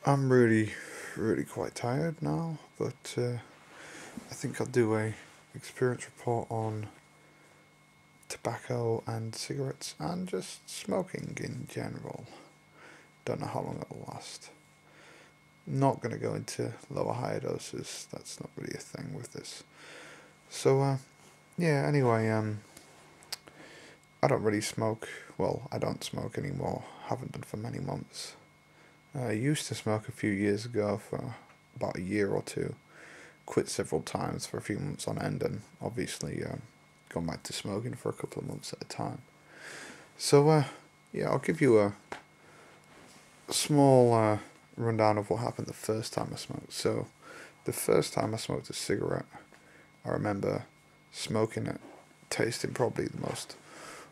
I'm really quite tired now, but I think I'll do a experience report on tobacco and cigarettes and just smoking in general. Don't know how long it'll last. Not gonna go into lower higher doses. That's not really a thing with this. So yeah. Anyway, I don't really smoke. Well, I don't smoke anymore. Haven't done for many months. I used to smoke a few years ago for about a year or two. Quit several times for a few months on end, and obviously gone back to smoking for a couple of months at a time. So yeah, I'll give you a small rundown of what happened the first time I smoked. So the first time I smoked a cigarette, I remember smoking it, tasting probably the most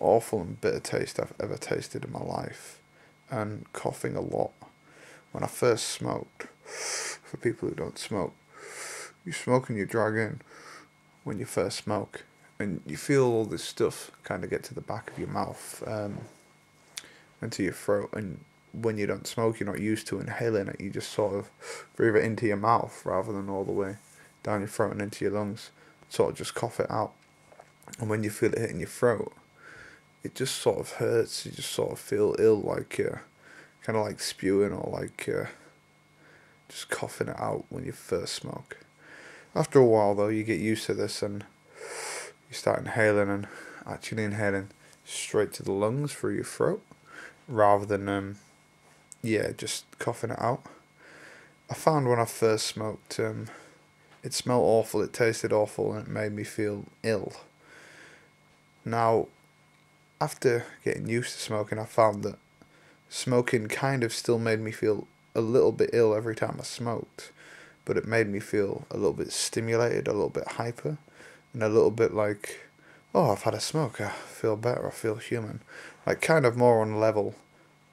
awful and bitter taste I've ever tasted in my life, and coughing a lot. When I first smoked, for people who don't smoke, you smoke and you drag in when you first smoke, and you feel all this stuff kind of get to the back of your mouth, into your throat, and when you don't smoke, you're not used to inhaling it. You just sort of breathe it into your mouth rather than all the way down your throat and into your lungs. Sort of just cough it out, and when you feel it hitting your throat, it just sort of hurts. You just sort of feel ill, like kind of like spewing or like just coughing it out when you first smoke. After a while, though, you get used to this and you start inhaling and actually inhaling straight to the lungs through your throat rather than yeah, just coughing it out. I found when I first smoked, it smelled awful, it tasted awful, and it made me feel ill. Now, after getting used to smoking, I found that smoking kind of still made me feel a little bit ill every time I smoked, but it made me feel a little bit stimulated, a little bit hyper, and a little bit like, oh, I've had a smoke, I feel better, I feel human. Like kind of more on level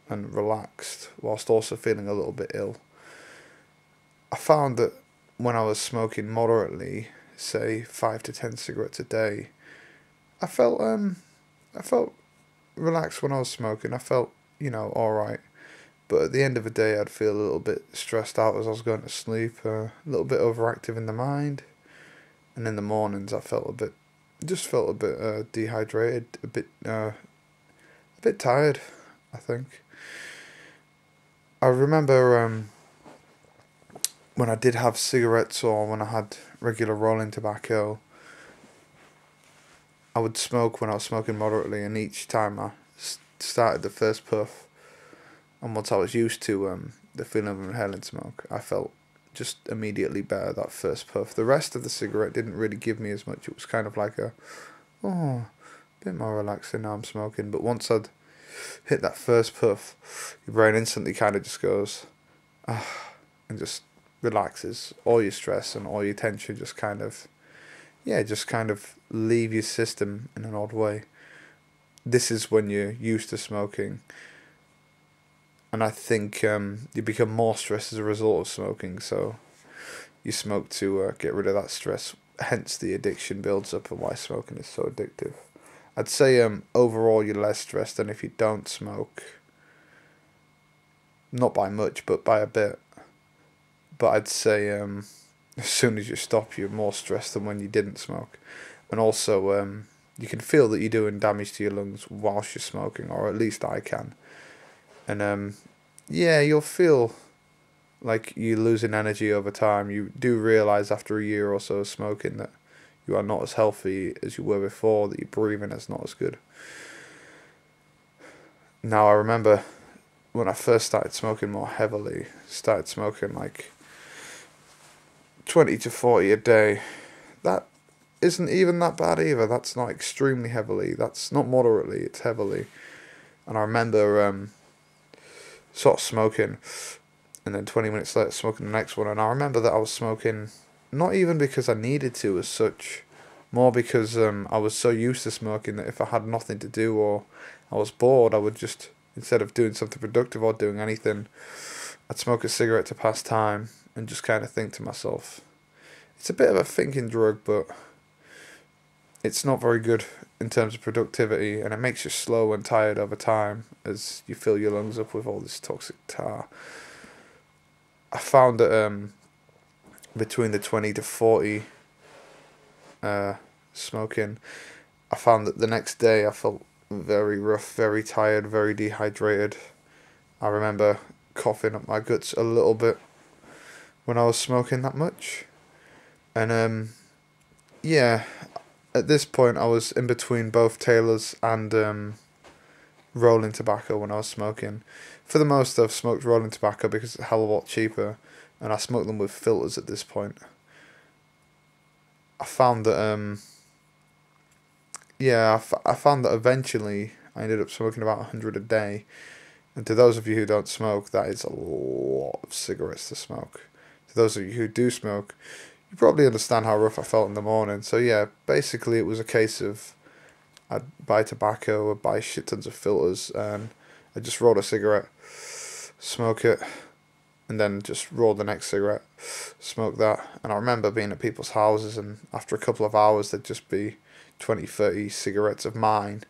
and relaxed, whilst also feeling a little bit ill. I found that when I was smoking moderately, say 5 to 10 cigarettes a day, I felt relaxed when I was smoking. I felt, alright. But at the end of the day, I'd feel a little bit stressed out as I was going to sleep, a little bit overactive in the mind. And in the mornings, I felt a bit dehydrated, a bit tired, I think. I remember when I did have cigarettes or when I had regular rolling tobacco, I would smoke when I was smoking moderately, and each time I started the first puff, and once I was used to the feeling of inhaling smoke, I felt just immediately better that first puff. The rest of the cigarette didn't really give me as much. It was kind of like a bit more relaxing now I'm smoking. But once I'd hit that first puff, your brain instantly kind of just goes, and just relaxes. All your stress and all your tension just kind of, yeah, just kind of leave your system in an odd way. This is when you're used to smoking, and I think you become more stressed as a result of smoking. So you smoke to get rid of that stress. Hence, the addiction builds up, and why smoking is so addictive. I'd say overall you're less stressed than if you don't smoke. Not by much, but by a bit. But I'd say as soon as you stop, you're more stressed than when you didn't smoke. And also, you can feel that you're doing damage to your lungs whilst you're smoking, or at least I can. And yeah, you'll feel like you're losing energy over time. You do realise after a year or so of smoking that you are not as healthy as you were before, that your breathing is not as good. Now, I remember when I first started smoking more heavily, started smoking like 20 to 40 a day. That isn't even that bad either. That's not extremely heavily. That's not moderately, it's heavily. And I remember sort of smoking, and then 20 minutes later smoking the next one. And I remember that I was smoking not even because I needed to as such, more because I was so used to smoking that if I had nothing to do or I was bored, I would just, instead of doing something productive or doing anything, I'd smoke a cigarette to pass time and just kind of think to myself. It's a bit of a thinking drug, but it's not very good in terms of productivity, and it makes you slow and tired over time as you fill your lungs up with all this toxic tar. I found that between the 20 to 40 smoking, I found that the next day I felt very rough, very tired, very dehydrated. I remember coughing up my guts a little bit when I was smoking that much. And yeah, at this point I was in between both Taylor's and rolling tobacco when I was smoking. For the most, I've smoked rolling tobacco because it's a hell of a lot cheaper, and I smoke them with filters at this point. I found that yeah, I found that eventually I ended up smoking about 100 a day. And to those of you who don't smoke, that is a lot of cigarettes to smoke. To those of you who do smoke, you probably understand how rough I felt in the morning. So yeah, basically it was a case of I'd buy tobacco, I'd buy shit tons of filters, and I'd just roll a cigarette, smoke it, and then just roll the next cigarette, smoke that. And I remember being at people's houses, and after a couple of hours there'd just be 20, 30 cigarettes of mine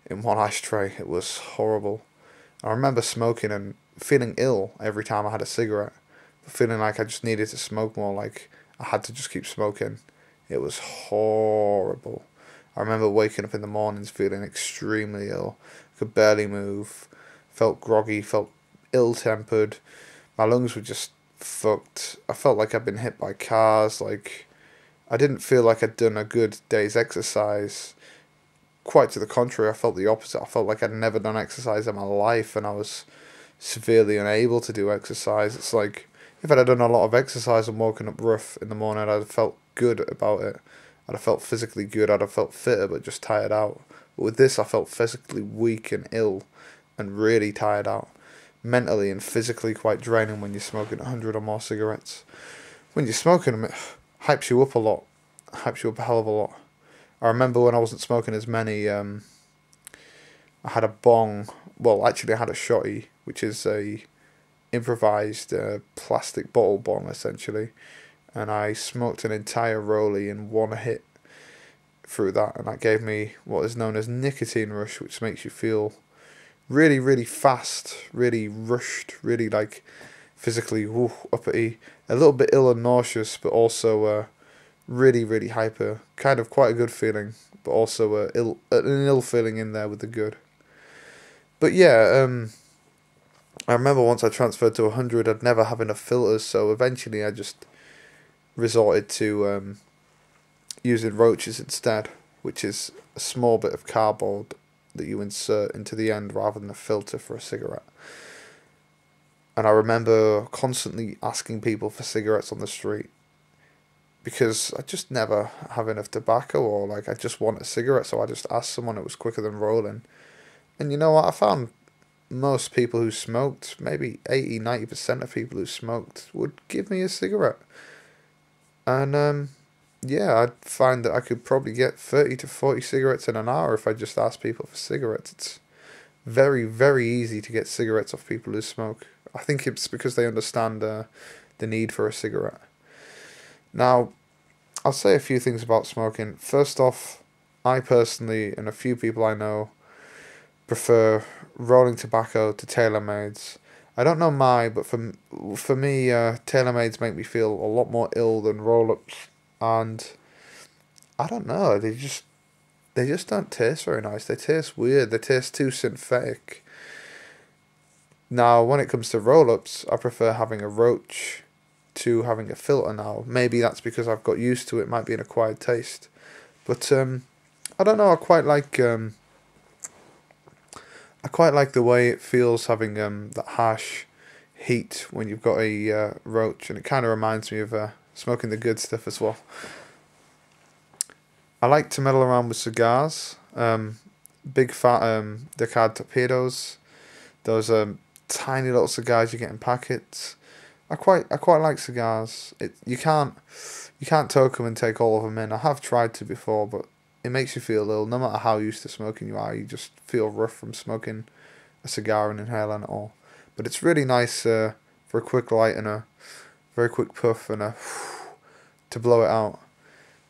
in one ashtray. It was horrible. I remember smoking and feeling ill every time I had a cigarette, feeling like I just needed to smoke more, like I had to just keep smoking. It was horrible. I remember waking up in the mornings feeling extremely ill, could barely move, felt groggy, felt ill-tempered. My lungs were just fucked. I felt like I'd been hit by cars, like I didn't feel like I'd done a good day's exercise. Quite to the contrary, I felt the opposite. I felt like I'd never done exercise in my life, and I was severely unable to do exercise. It's like if I'd done a lot of exercise and woken up rough in the morning, I'd have felt good about it. I'd have felt physically good. I'd have felt fitter, but just tired out. But with this, I felt physically weak and ill, and really tired out. Mentally and physically quite draining when you're smoking 100 or more cigarettes. When you're smoking them, it hypes you up a lot. Hypes you up a hell of a lot. I remember when I wasn't smoking as many, I had a bong. Well, actually, I had a shotty, which is a improvised plastic bottle bong, essentially. And I smoked an entire rollie in one hit through that. And that gave me what is known as nicotine rush, which makes you feel really, really fast, really rushed, really like physically uppity, a little bit ill and nauseous, but also really, really hyper. Kind of quite a good feeling, but also an ill feeling in there with the good. But yeah, I remember once I transferred to 100, I'd never have enough filters, so eventually I just resorted to using roaches instead, which is a small bit of cardboard that you insert into the end rather than a filter for a cigarette. And I remember constantly asking people for cigarettes on the street because I just never have enough tobacco, or like I just want a cigarette, so I just asked someone. It was quicker than rolling. And you know what? I found most people who smoked, maybe 80-90% of people who smoked, would give me a cigarette. And yeah, I'd find that I could probably get 30 to 40 cigarettes in an hour if I just asked people for cigarettes. It's very, very easy to get cigarettes off people who smoke. I think it's because they understand the need for a cigarette. Now, I'll say a few things about smoking. First off, I personally, and a few people I know, prefer rolling tobacco to Tailor-Mades. I don't know why, but for me, Tailor-Mades make me feel a lot more ill than roll-ups, and I don't know, they just don't taste very nice. They taste weird. They taste too synthetic. Now, when it comes to roll-ups, I prefer having a roach to having a filter now. Maybe that's because I've got used to it. It might be an acquired taste. But I don't know, I quite like the way it feels having that harsh heat when you've got a roach, and it kind of reminds me of smoking the good stuff as well. I like to meddle around with cigars. Big fat Decad Torpedoes. Those tiny little cigars you get in packets. I quite like cigars. You can't toke them and take all of them in. I have tried to before, but it makes you feel ill. No matter how used to smoking you are, you just feel rough from smoking a cigar and inhaling it all. But it's really nice for a quick light and a very quick puff and to blow it out.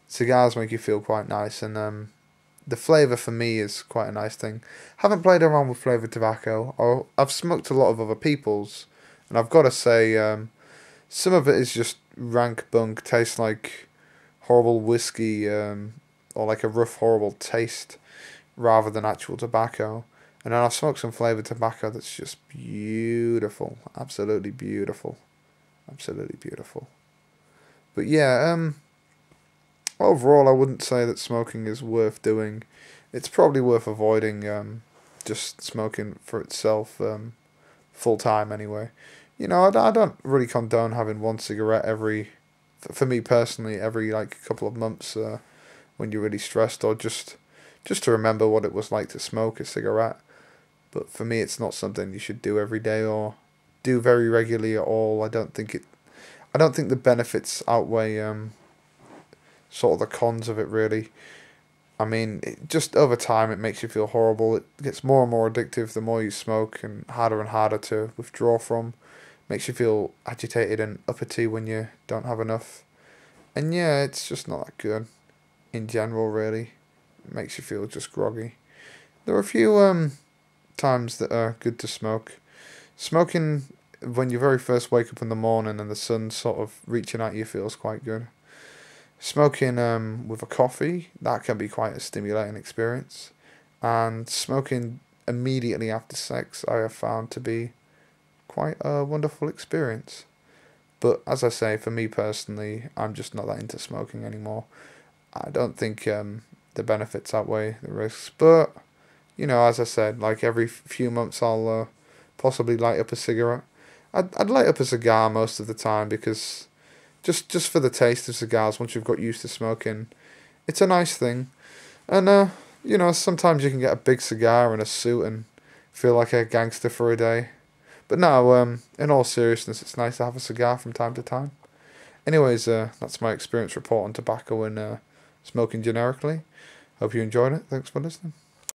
Cigars make you feel quite nice, and the flavour for me is quite a nice thing. Haven't played around with flavoured tobacco. I've smoked a lot of other people's, and I've got to say, Some of it is just rank bunk, tastes like horrible whiskey, or like a rough, horrible taste, rather than actual tobacco. And then I've smoked some flavoured tobacco that's just beautiful, absolutely beautiful, absolutely beautiful. But yeah, overall, I wouldn't say that smoking is worth doing. It's probably worth avoiding, just smoking for itself, full time anyway. You know, I don't really condone having one cigarette every, for me personally, every like couple of months, when you're really stressed, or just to remember what it was like to smoke a cigarette. But for me, it's not something you should do every day or do very regularly at all. I don't think the benefits outweigh, sort of the cons of it, really. I mean, just over time, it makes you feel horrible. It gets more and more addictive the more you smoke, and harder to withdraw from. Makes you feel agitated and uppity when you don't have enough. And yeah, it's just not that good in general, really. It makes you feel just groggy. There are a few times that are good to smoke. Smoking when you very first wake up in the morning and the sun's sort of reaching at you feels quite good. Smoking with a coffee, that can be quite a stimulating experience. And smoking immediately after sex, I have found to be quite a wonderful experience. But as I say, for me personally, I'm just not that into smoking anymore. I don't think the benefits outweigh the risks. But, you know, as I said, like every few months I'll possibly light up a cigarette. I'd light up a cigar most of the time because just for the taste of cigars, once you've got used to smoking, it's a nice thing. And, you know, sometimes you can get a big cigar and a suit and feel like a gangster for a day. But no, in all seriousness, it's nice to have a cigar from time to time. Anyways, that's my experience report on tobacco and smoking generically. Hope you enjoyed it. Thanks for listening.